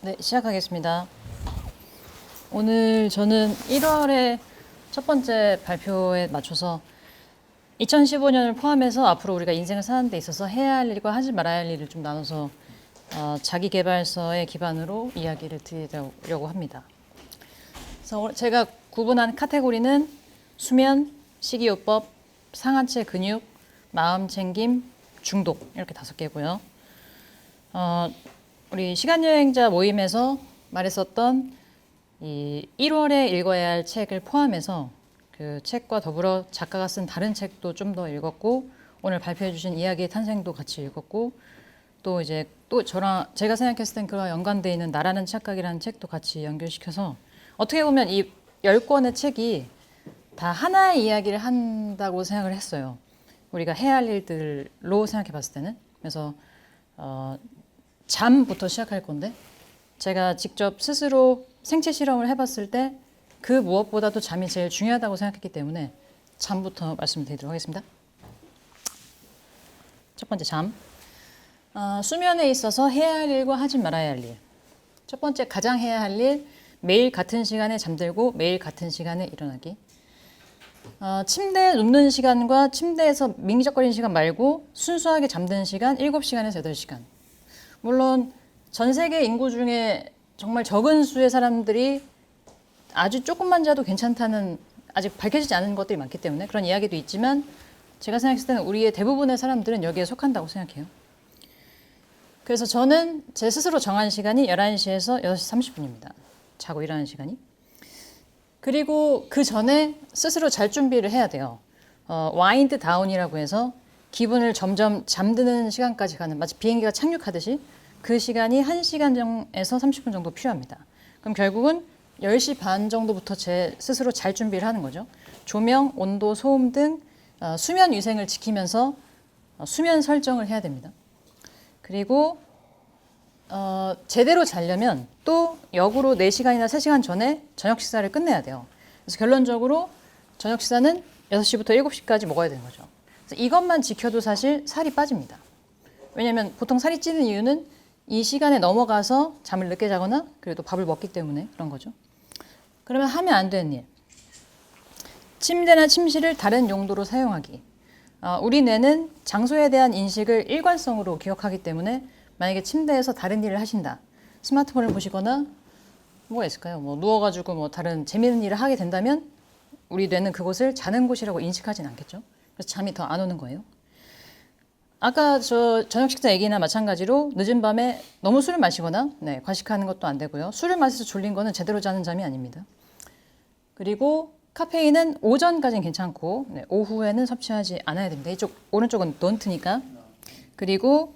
네, 시작하겠습니다. 오늘 저는 1월에 첫 번째 발표에 맞춰서 2015년을 포함해서 앞으로 우리가 인생을 사는 데 있어서 해야 할 일과 하지 말아야 할 일을 좀 나눠서 자기계발서의 기반으로 이야기를 드리려고 합니다. 그래서 제가 구분한 카테고리는 수면, 식이요법, 상하체 근육, 마음챙김, 중독 이렇게 5개고요. 우리 시간여행자 모임에서 말했었던 이 1월에 읽어야 할 책을 포함해서 그 책과 더불어 작가가 쓴 다른 책도 좀 더 읽었고, 오늘 발표해 주신 이야기의 탄생도 같이 읽었고, 또 이제 또 제가 생각했을 땐 그와 연관되어 있는 나라는 착각이라는 책도 같이 연결시켜서 어떻게 보면 이 10권의 책이 다 하나의 이야기를 한다고 생각을 했어요. 우리가 해야 할 일들로 생각해 봤을 때는. 그래서 잠부터 시작할 건데, 제가 직접 스스로 생체 실험을 해봤을 때 그 무엇보다도 잠이 제일 중요하다고 생각했기 때문에 잠부터 말씀드리도록 하겠습니다. 첫 번째, 잠. 수면에 있어서 해야 할 일과 하지 말아야 할 일. 첫 번째, 가장 해야 할 일, 매일 같은 시간에 잠들고 매일 같은 시간에 일어나기. 침대에 눕는 시간과 침대에서 민기적거리는 시간 말고 순수하게 잠드는 시간 7시간에서 8시간. 물론 전 세계 인구 중에 정말 적은 수의 사람들이 아주 조금만 자도 괜찮다는, 아직 밝혀지지 않은 것들이 많기 때문에 그런 이야기도 있지만, 제가 생각했을 때는 우리의 대부분의 사람들은 여기에 속한다고 생각해요. 그래서 저는 제 스스로 정한 시간이 11시에서 6시 30분입니다. 자고 일어나는 시간이. 그리고 그 전에 스스로 잘 준비를 해야 돼요. 와인드 다운이라고 해서 기분을 점점 잠드는 시간까지 가는, 마치 비행기가 착륙하듯이 그 시간이 1시간에서 30분 정도 필요합니다. 그럼 결국은 10시 반 정도부터 제 스스로 잘 준비를 하는 거죠. 조명, 온도, 소음 등 수면 위생을 지키면서 수면 설정을 해야 됩니다. 그리고 제대로 자려면 또 역으로 4시간이나 3시간 전에 저녁 식사를 끝내야 돼요. 그래서 결론적으로 저녁 식사는 6시부터 7시까지 먹어야 되는 거죠. 그래서 이것만 지켜도 사실 살이 빠집니다. 왜냐하면 보통 살이 찌는 이유는 이 시간에 넘어가서 잠을 늦게 자거나 그래도 밥을 먹기 때문에 그런 거죠. 그러면 하면 안 되는 일. 침대나 침실을 다른 용도로 사용하기. 우리 뇌는 장소에 대한 인식을 일관성으로 기억하기 때문에 만약에 침대에서 다른 일을 하신다. 스마트폰을 보시거나 뭐가 있을까요? 뭐 누워가지고 뭐 다른 재미있는 일을 하게 된다면 우리 뇌는 그곳을 자는 곳이라고 인식하진 않겠죠. 그래서 잠이 더 안 오는 거예요. 아까 저 저녁 식사 얘기나 마찬가지로 늦은 밤에 너무 술을 마시거나 과식하는 것도 안 되고요. 술을 마셔서 졸린 거는 제대로 자는 잠이 아닙니다. 그리고 카페인은 오전까지는 괜찮고 오후에는 섭취하지 않아야 됩니다. 이쪽 오른쪽은 don't니까. 그리고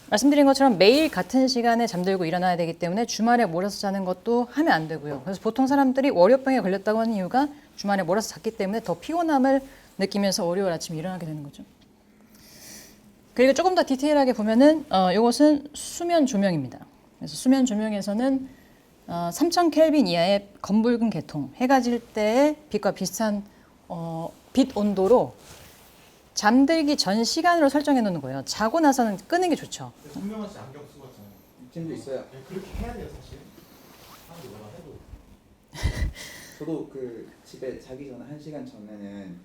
말씀드린 것처럼 매일 같은 시간에 잠들고 일어나야 되기 때문에 주말에 몰아서 자는 것도 하면 안 되고요. 그래서 보통 사람들이 월요병에 걸렸다고 하는 이유가 주말에 몰아서 잤기 때문에 더 피곤함을 느끼면서 월요일 아침에 일어나게 되는 거죠. 그리고 조금 더 디테일하게 보면은 이것은 수면 조명입니다. 그래서 수면 조명에서는 3000 켈빈 이하의 검붉은 계통, 해가 질 때의 빛과 비슷한 빛 온도로 잠들기 전 시간으로 설정해 놓는 거예요. 자고 나서는 끄는 게 좋죠. 선명한 씨 안경 쓰고 있잖아요. 입증도 있어요. 네, 그렇게 해야 돼요 사실. 사람들이 뭐라 해도. 저도 그 집에 자기 전에 1시간 전에는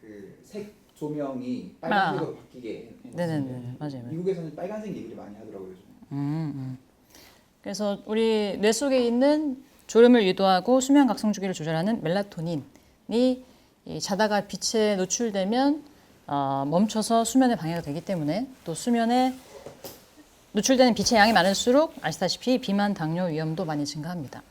그 색 조명이 빨간색으로 바뀌게 네네네, 해놨어요. 맞아요. 미국에서는 빨간색 얘기를 많이 하더라고요. 그래서 우리 뇌 속에 있는 졸음을 유도하고 수면 각성 주기를 조절하는 멜라토닌이 자다가 빛에 노출되면 멈춰서 수면에 방해가 되기 때문에, 또 수면에 노출되는 빛의 양이 많을수록 아시다시피 비만, 당뇨 위험도 많이 증가합니다.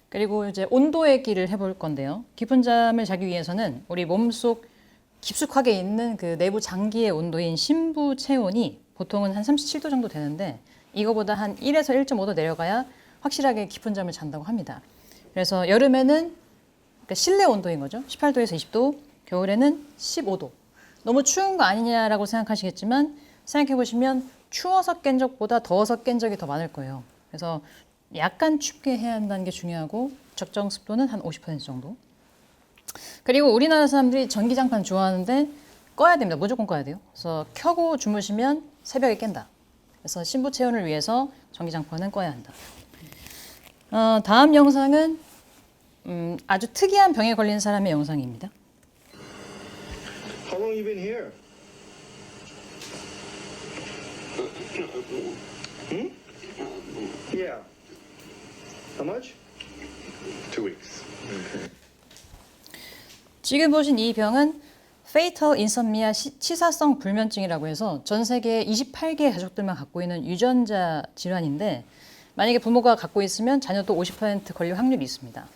그리고 이제 온도 얘기를 해볼 건데요. 깊은 잠을 자기 위해서는 우리 몸속 깊숙하게 있는 그 내부 장기의 온도인 심부 체온이 보통은 한 37도 정도 되는데, 이거보다 한 1에서 1.5도 내려가야 확실하게 깊은 잠을 잔다고 합니다. 그래서 여름에는 그러니까 실내 온도인 거죠. 18도에서 20도, 겨울에는 15도. 너무 추운 거 아니냐라고 생각하시겠지만, 생각해 보시면 추워서 깬 적보다 더워서 깬 적이 더 많을 거예요. 그래서 약간 춥게 해야 한다는 게 중요하고, 적정 습도는 한 50% 정도. 그리고 우리나라 사람들이 전기장판 좋아하는데 꺼야 됩니다. 무조건 꺼야 돼요. 그래서 켜고 주무시면 새벽에 깬다. 그래서 신부 체온을 위해서 전기장판은 꺼야 한다. 다음 영상은 아주 특이한 병에 걸린 사람의 영상입니다. How long you been here? Yeah. How much? 2 weeks. 지금 보신 이 병은 페이털 인썸니아 치사성 불면증이라고 해서 전 세계 28개의 가족들만 갖고 있는 유전자 질환인데 만약에 부모가 갖고 있으면 자녀도 50% 걸릴 확률이 있습니다.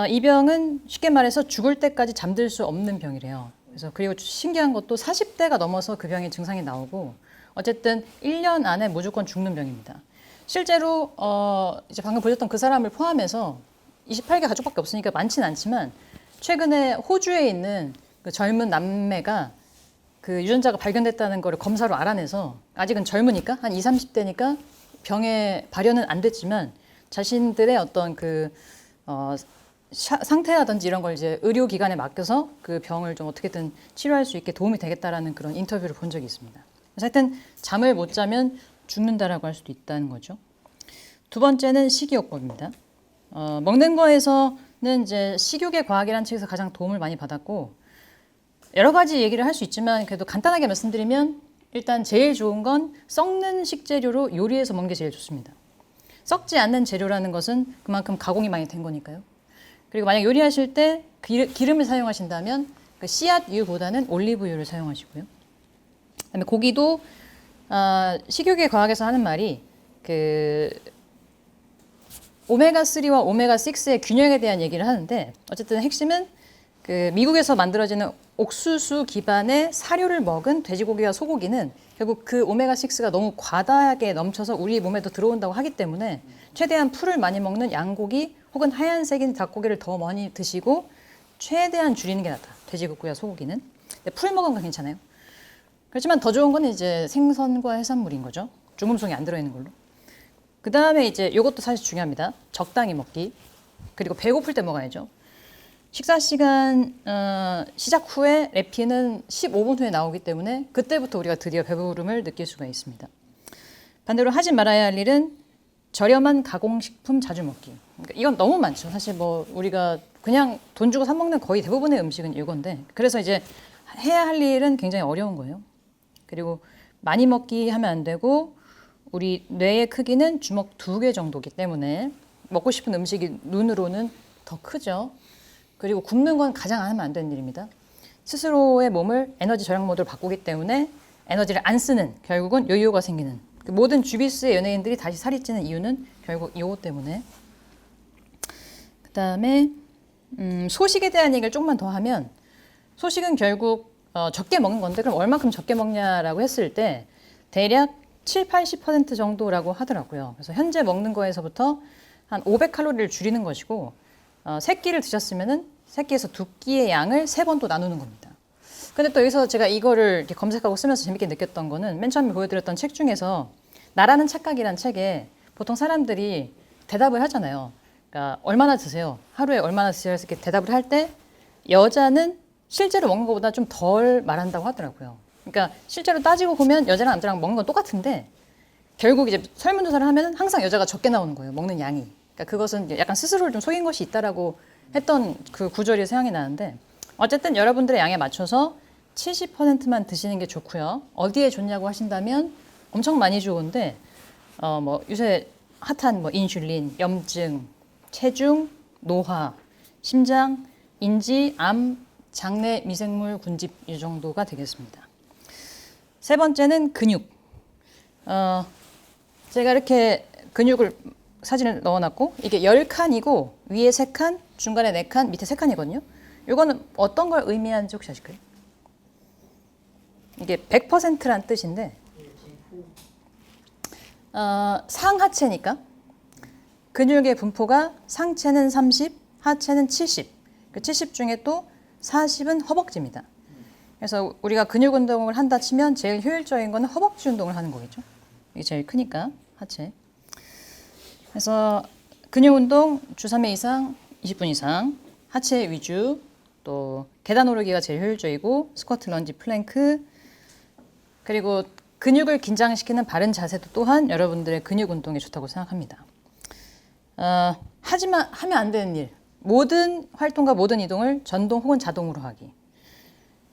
이 병은 쉽게 말해서 죽을 때까지 잠들 수 없는 병이래요. 그래서 그리고 신기한 것도 40대가 넘어서 그 병의 증상이 나오고 어쨌든 1년 안에 무조건 죽는 병입니다. 실제로 이제 방금 보셨던 그 사람을 포함해서 28개 가족밖에 없으니까 많지는 않지만 최근에 호주에 있는 그 젊은 남매가 그 유전자가 발견됐다는 거를 검사로 알아내서 아직은 젊으니까 한 20, 30대니까 병의 발현은 안 됐지만 자신들의 어떤 그 상태라든지 이런 걸 이제 의료기관에 맡겨서 그 병을 좀 어떻게든 치료할 수 있게 도움이 되겠다라는 그런 인터뷰를 본 적이 있습니다. 그래서 하여튼 잠을 못 자면 죽는다라고 할 수도 있다는 거죠. 두 번째는 식이요법입니다. 먹는 거에서는 이제 식욕의 과학이라는 책에서 가장 도움을 많이 받았고 여러 가지 얘기를 할 수 있지만 그래도 간단하게 말씀드리면 일단 제일 좋은 건 썩는 식재료로 요리해서 먹는 게 제일 좋습니다. 썩지 않는 재료라는 것은 그만큼 가공이 많이 된 거니까요. 그리고 만약 요리하실 때 기름을 사용하신다면 그 씨앗유보다는 올리브유를 사용하시고요. 그다음에 고기도 식욕의 과학에서 하는 말이 그 오메가3와 오메가6의 균형에 대한 얘기를 하는데 어쨌든 핵심은 그 미국에서 만들어지는 옥수수 기반의 사료를 먹은 돼지고기와 소고기는 결국 그 오메가6가 너무 과다하게 넘쳐서 우리 몸에도 들어온다고 하기 때문에 최대한 풀을 많이 먹는 양고기 혹은 하얀색인 닭고기를 더 많이 드시고 최대한 줄이는 게 낫다. 돼지고기와 소고기는. 근데 풀 먹은 건 괜찮아요. 그렇지만 더 좋은 건 이제 생선과 해산물인 거죠. 중금속이 안 들어있는 걸로. 그 다음에 이제 이것도 사실 중요합니다. 적당히 먹기. 그리고 배고플 때 먹어야죠. 식사 시간 시작 후에 레피는 15분 후에 나오기 때문에 그때부터 우리가 드디어 배부름을 느낄 수가 있습니다. 반대로 하지 말아야 할 일은 저렴한 가공식품 자주 먹기. 그러니까 이건 너무 많죠. 사실 뭐 우리가 그냥 돈 주고 사 먹는 거의 대부분의 음식은 이건데 그래서 이제 해야 할 일은 굉장히 어려운 거예요. 그리고 많이 먹기 하면 안 되고 우리 뇌의 크기는 주먹 2개 정도이기 때문에 먹고 싶은 음식이 눈으로는 더 크죠. 그리고 굶는 건 가장 안 하면 안 되는 일입니다. 스스로의 몸을 에너지 절약 모드로 바꾸기 때문에 에너지를 안 쓰는 결국은 요요가 생기는 모든 주비스의 연예인들이 다시 살이 찌는 이유는 결국 이것 때문에. 그 다음에 소식에 대한 얘기를 조금만 더 하면 소식은 결국 적게 먹는 건데 그럼 얼만큼 적게 먹냐라고 했을 때 대략 7, 80% 정도라고 하더라고요. 그래서 현재 먹는 거에서부터 한 500칼로리를 줄이는 것이고 세 끼를 드셨으면은 세 끼에서 두 끼의 양을 3번 또 나누는 겁니다. 근데 또 여기서 제가 이거를 이렇게 검색하고 쓰면서 재밌게 느꼈던 거는 맨 처음에 보여드렸던 책 중에서 나라는 착각이란 책에 보통 사람들이 대답을 하잖아요. 그러니까 얼마나 드세요? 하루에 얼마나 드세요? 이렇게 대답을 할 때 여자는 실제로 먹는 것보다 좀 덜 말한다고 하더라고요. 그러니까 실제로 따지고 보면 여자랑 남자랑 먹는 건 똑같은데 결국 이제 설문조사를 하면 항상 여자가 적게 나오는 거예요. 먹는 양이. 그러니까 그것은 약간 스스로를 좀 속인 것이 있다라고 했던 그 구절이 생각이 나는데 어쨌든 여러분들의 양에 맞춰서 70%만 드시는 게 좋고요. 어디에 좋냐고 하신다면 엄청 많이 좋은데 뭐 요새 핫한 뭐 인슐린, 염증, 체중, 노화, 심장, 인지, 암, 장내 미생물 군집 이 정도가 되겠습니다. 세 번째는 근육. 제가 이렇게 근육을 사진을 넣어놨고 이게 10칸이고 위에 3칸, 중간에 4칸, 밑에 3칸이거든요. 이거는 어떤 걸 의미하는지 혹시 아실까요? 이게 100%란 뜻인데 상하체니까 근육의 분포가 상체는 30, 하체는 70. 그 70 중에 또 40은 허벅지입니다. 그래서 우리가 근육 운동을 한다 치면 제일 효율적인 거는 허벅지 운동을 하는 거겠죠. 이게 제일 크니까 하체. 그래서 근육 운동 주 3회 이상 20분 이상 하체 위주 또 계단 오르기가 제일 효율적이고 스쿼트, 런지, 플랭크 그리고 근육을 긴장시키는 바른 자세도 또한 여러분들의 근육 운동에 좋다고 생각합니다. 하지만 하면 안 되는 일, 모든 활동과 모든 이동을 전동 혹은 자동으로 하기.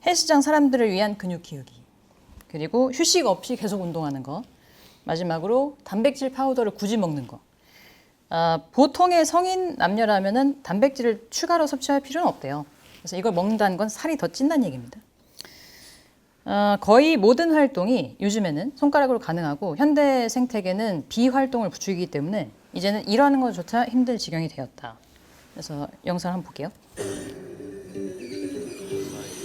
헬스장 사람들을 위한 근육 키우기. 그리고 휴식 없이 계속 운동하는 거. 마지막으로 단백질 파우더를 굳이 먹는 거. 보통의 성인 남녀라면은 단백질을 추가로 섭취할 필요는 없대요. 그래서 이걸 먹는다는 건 살이 더 찐다는 얘기입니다. 거의 모든 활동이 요즘에는 손가락으로 가능하고 현대 생태계는 비활동을 부추기기 때문에 이제는 일하는 것조차 힘들 지경이 되었다. 그래서 영상을 한번 볼게요.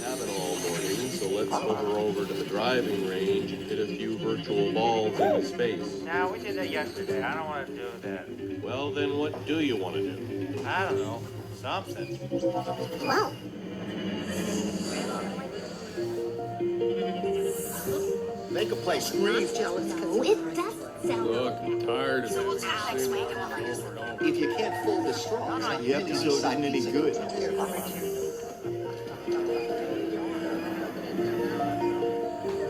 Have it all morning, so let's hover over to the driving range and hit a few virtual balls into space. Now, we did that yesterday. I don't want to do that. Well, then what do you want to do? I don't know. Something. Make a play. Scream. It doesn't sound Look, I'm tired of it. If you can't fold the straw, you have to decide any good.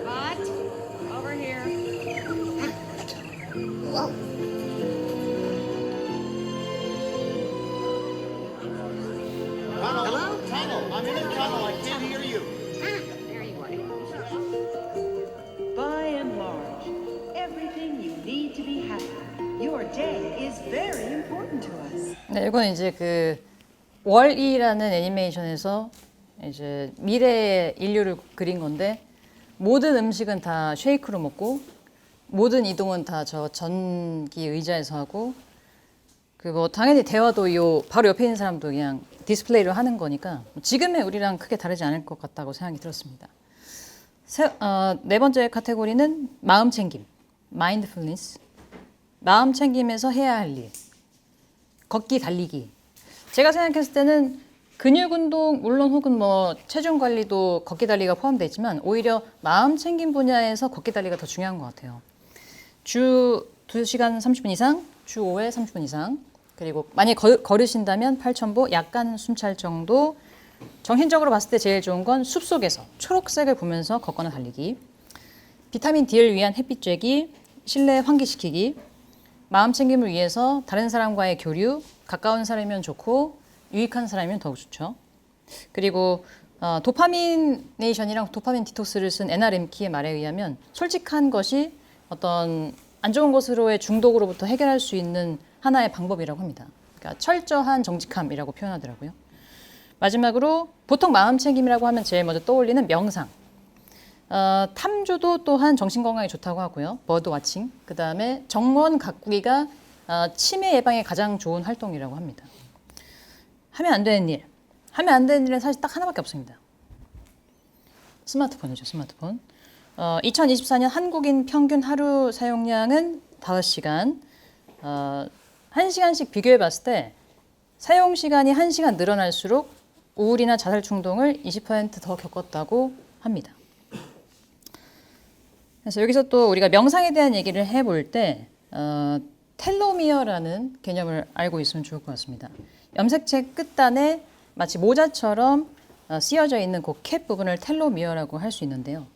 What? Over here. Hello? Tunnel. I'm in a tunnel. I can't hear you. There you are. By and large, everything you need to be happy. Your day is very important to us. 네, 이건 이제 그 월이라는 애니메이션에서 이제 미래의 인류를 그린 건데 모든 음식은 다 쉐이크로 먹고 모든 이동은 다 저 전기 의자에서 하고 그 뭐 당연히 대화도 요 바로 옆에 있는 사람도 그냥 디스플레이로 하는 거니까 지금의 우리랑 크게 다르지 않을 것 같다고 생각이 들었습니다. 네 번째 카테고리는 마음 챙김, 마인드풀니스. 마음 챙김에서 해야 할 일. 걷기, 달리기. 제가 생각했을 때는 근육 운동 물론 혹은 뭐 체중 관리도 걷기 달리기가 포함되어 있지만 오히려 마음 챙김 분야에서 걷기 달리기가 더 중요한 것 같아요. 주 2시간 30분 이상, 주 5회 30분 이상. 그리고 만약에 걸으신다면 8,000보 약간 숨찰 정도. 정신적으로 봤을 때 제일 좋은 건 숲속에서 초록색을 보면서 걷거나 달리기. 비타민 D를 위한 햇빛 쬐기, 실내 환기시키기. 마음 챙김을 위해서 다른 사람과의 교류, 가까운 사람이면 좋고 유익한 사람이면 더욱 좋죠. 그리고 도파민네이션이랑 도파민 디톡스를 쓴 애나 렘키의 말에 의하면 솔직한 것이 어떤 안 좋은 것으로의 중독으로부터 해결할 수 있는 하나의 방법이라고 합니다. 그러니까 철저한 정직함이라고 표현하더라고요. 마지막으로 보통 마음 챙김이라고 하면 제일 먼저 떠올리는 명상. 탐조도 또한 정신건강에 좋다고 하고요. 버드 와칭. 그 다음에 정원 가꾸기가 치매 예방에 가장 좋은 활동이라고 합니다. 하면 안 되는 일. 하면 안 되는 일은 사실 딱 하나밖에 없습니다. 스마트폰이죠, 스마트폰. 2024년 한국인 평균 하루 사용량은 5시간. 1시간씩 비교해 봤을 때 사용 시간이 1시간 늘어날수록 우울이나 자살 충동을 20% 더 겪었다고 합니다. 그래서 여기서 또 우리가 명상에 대한 얘기를 해볼 때 텔로미어라는 개념을 알고 있으면 좋을 것 같습니다. 염색체 끝단에 마치 모자처럼 씌어져 있는 그 캡 부분을 텔로미어라고 할 수 있는데요.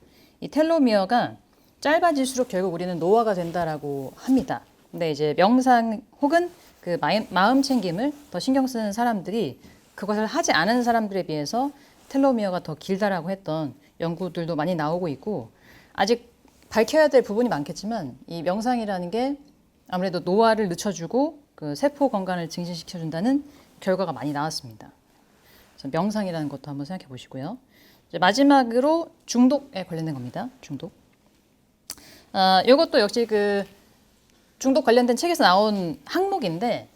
이 텔로미어가 짧아질수록 결국 우리는 노화가 된다라고 합니다. 근데 이제 명상 혹은 그 마음 챙김을 더 신경 쓰는 사람들이 그것을 하지 않은 사람들에 비해서 텔로미어가 더 길다라고 했던 연구들도 많이 나오고 있고 아직 밝혀야 될 부분이 많겠지만 이 명상이라는 게 아무래도 노화를 늦춰주고 그 세포 건강을 증진시켜준다는 결과가 많이 나왔습니다. 그래서 명상이라는 것도 한번 생각해 보시고요. 이제 마지막으로 중독에 관련된 겁니다. 중독. 이것도 역시 그 중독 관련된 책에서 나온 항목인데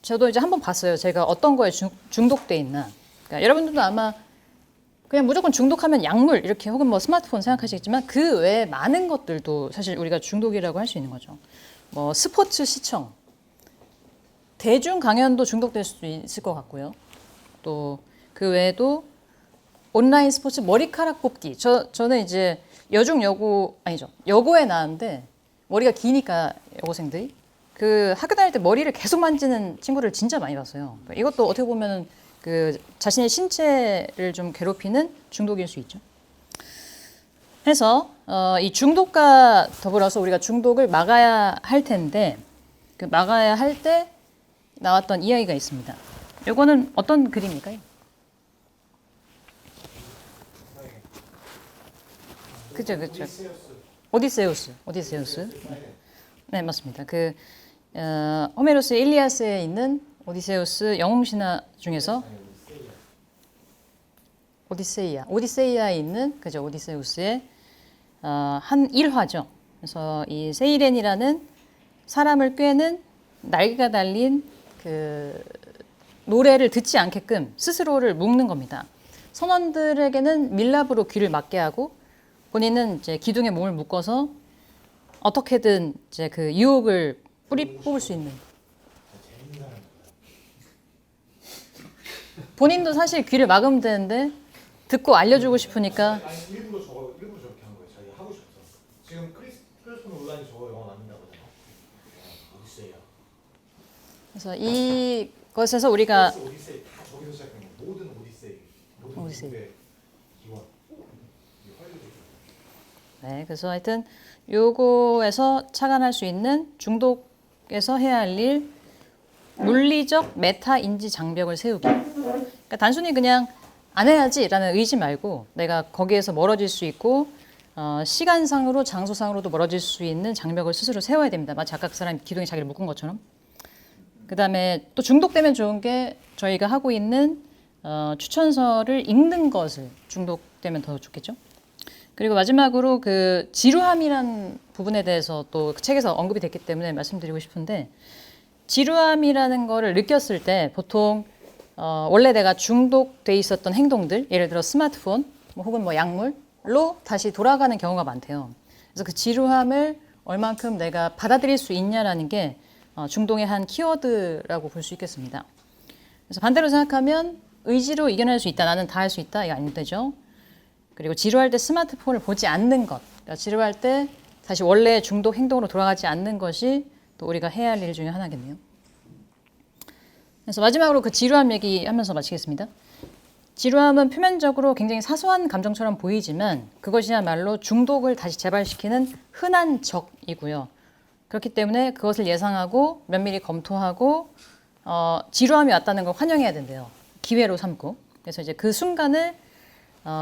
저도 이제 한번 봤어요. 제가 어떤 거에 중독돼 있나. 그러니까 여러분들도 아마 그냥 무조건 중독하면 약물 이렇게 혹은 뭐 스마트폰 생각하시겠지만 그 외에 많은 것들도 사실 우리가 중독이라고 할 수 있는 거죠. 뭐 스포츠 시청, 대중 강연도 중독될 수도 있을 것 같고요. 또 그 외에도 온라인 스포츠 머리카락 뽑기. 저는 이제 여중 여고 아니죠. 여고에 나왔는데 머리가 기니까 여고생들이 그 학교 다닐 때 머리를 계속 만지는 친구를 진짜 많이 봤어요. 이것도 어떻게 보면 그 자신의 신체를 좀 괴롭히는 중독일 수 있죠. 해서 이 중독과 더불어서 우리가 중독을 막아야 할 텐데 그 막아야 할 때 나왔던 이야기가 있습니다. 요거는 어떤 그림일까요? 그죠. 오디세우스. 네, 맞습니다. 호메로스의 일리아스에 있는 오디세우스 영웅 신화 중에서 오디세이아에 있는 그죠 오디세우스의 한 일화죠. 그래서 이 세이렌이라는 사람을 꿰는 날개가 달린 그 노래를 듣지 않게끔 스스로를 묶는 겁니다. 선원들에게는 밀랍으로 귀를 막게 하고 본인은 이제 기둥에 몸을 묶어서 어떻게든 이제 그 유혹을 뽑을 수 있는. 본인도 사실 귀를 막으면 되는데 듣고 알려주고 싶으니까. 아니 일부러 저렇게 한 거예요. 자기 하고 싶어서. 지금 크리스토퍼 놀란이 저거 영화 만든다고 하잖아요. 오디세이야. 그래서 이것에서 우리가 오디세이 다 저기서 시작한 거. 모든 오디세이. 모든 오디세이. 미국의 기원. 이 헐리우드. 네, 그래서 하여튼 요거에서 착안할 수 있는 중독에서 해야 할 일 물리적 메타 인지 장벽을 세우기. 그러니까 단순히 그냥 안 해야지라는 의지 말고 내가 거기에서 멀어질 수 있고 시간상으로 장소상으로도 멀어질 수 있는 장벽을 스스로 세워야 됩니다. 마치 아까 그 사람이 기둥에 자기를 묶은 것처럼. 그다음에 또 중독되면 좋은 게 저희가 하고 있는 추천서를 읽는 것을 중독되면 더 좋겠죠. 그리고 마지막으로 그 지루함이란 부분에 대해서 또 그 책에서 언급이 됐기 때문에 말씀드리고 싶은데 지루함이라는 거를 느꼈을 때 보통 원래 내가 중독돼 있었던 행동들 예를 들어 스마트폰 혹은 뭐 약물로 다시 돌아가는 경우가 많대요. 그래서 그 지루함을 얼만큼 내가 받아들일 수 있냐라는 게 중독의 한 키워드라고 볼 수 있겠습니다. 그래서 반대로 생각하면 의지로 이겨낼 수 있다. 나는 다 할 수 있다. 이거 안 되죠. 그리고 지루할 때 스마트폰을 보지 않는 것. 그러니까 지루할 때 다시 원래의 중독 행동으로 돌아가지 않는 것이 또 우리가 해야 할 일 중에 하나겠네요. 그래서 마지막으로 그 지루함 얘기하면서 마치겠습니다. 지루함은 표면적으로 굉장히 사소한 감정처럼 보이지만 그것이야말로 중독을 다시 재발시키는 흔한 적이고요. 그렇기 때문에 그것을 예상하고 면밀히 검토하고 지루함이 왔다는 걸 환영해야 된대요. 기회로 삼고. 그래서 이제 그 순간을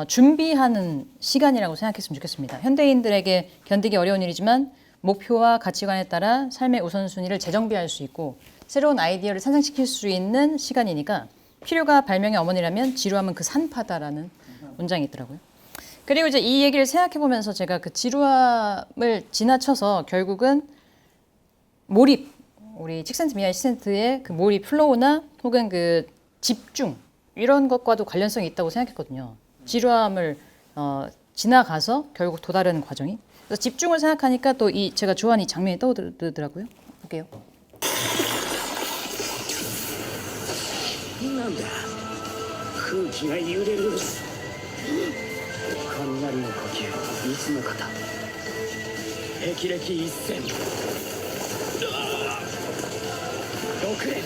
준비하는 시간이라고 생각했으면 좋겠습니다. 현대인들에게 견디기 어려운 일이지만 목표와 가치관에 따라 삶의 우선순위를 재정비할 수 있고 새로운 아이디어를 산생시킬 수 있는 시간이니까 필요가 발명의 어머니라면 지루함은 그 산파다라는 문장이 있더라고요. 그리고 이제 이 얘기를 생각해 보면서 제가 그 지루함을 지나쳐서 결국은 몰입, 우리 칙센트 미아의 칙센트의 그 몰입 플로우나 혹은 그 집중 이런 것과도 관련성이 있다고 생각했거든요. 지루함을 지나가서 결국 도달하는 과정이. 그래서 집중을 생각하니까 또 이 제가 좋아하는 이 장면이 떠오르더라고요. 볼게요. なんだ空気が揺れる雷の呼吸いつの方霹靂一閃6連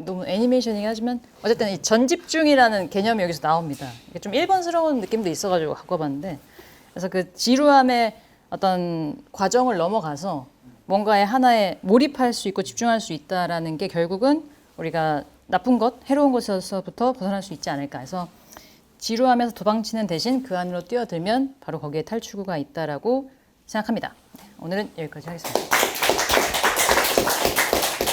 너무 애니메이션이긴 하지만 어쨌든 이 전집중이라는 개념이 여기서 나옵니다. 이게 좀 일본스러운 느낌도 있어가지고 갖고 와봤는데 그래서 그 지루함의 어떤 과정을 넘어가서 뭔가에 하나에 몰입할 수 있고 집중할 수 있다라는 게 결국은 우리가 나쁜 것, 해로운 것에서부터 벗어날 수 있지 않을까 해서 지루함에서 도망치는 대신 그 안으로 뛰어들면 바로 거기에 탈출구가 있다라고 생각합니다. 오늘은 여기까지 하겠습니다.